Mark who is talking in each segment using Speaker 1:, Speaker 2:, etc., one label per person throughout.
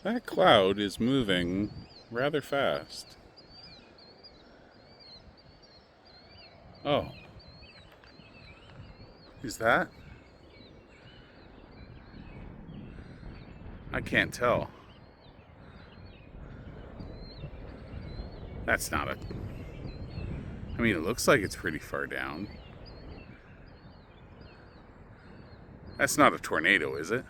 Speaker 1: That cloud is moving rather fast. Oh. Is that? I can't tell. That's not a... I mean, it looks like it's pretty far down. That's not a tornado, is it?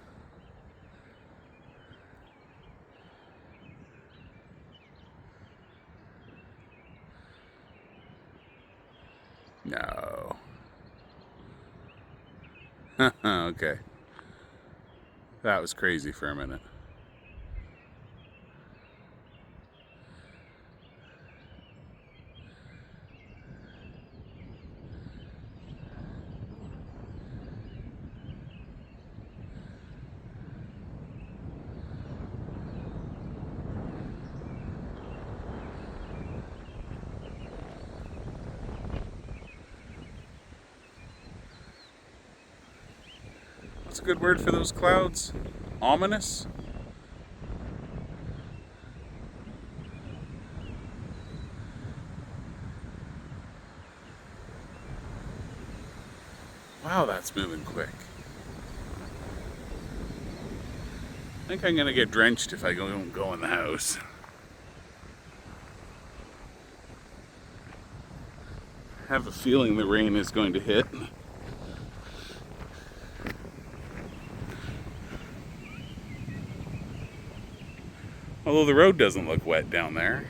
Speaker 1: No. Okay. That was crazy for a minute. What's a good word for those clouds? Ominous? Wow, that's moving quick. I think I'm gonna get drenched if I don't go in the house. I have a feeling the rain is going to hit. Although the road doesn't look wet down there.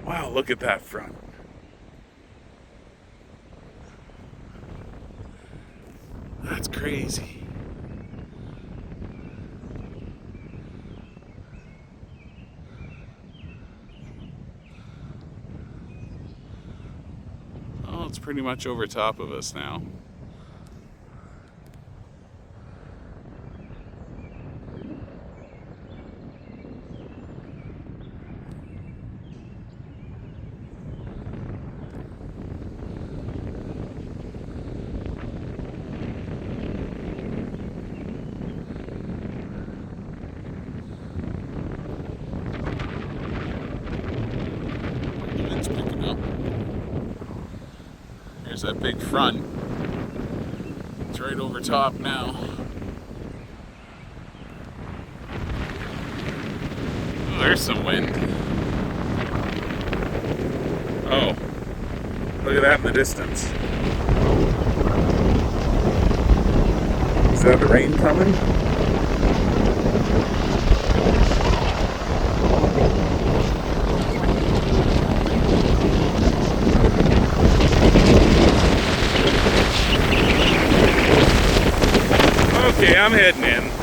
Speaker 1: Wow, look at that front. That's crazy. Oh, it's pretty much over top of us now. It's picking up. There's that big front. It's right over top now. Oh, there's some wind. Oh, look at that in the distance. Is that the rain coming? Okay, I'm heading in.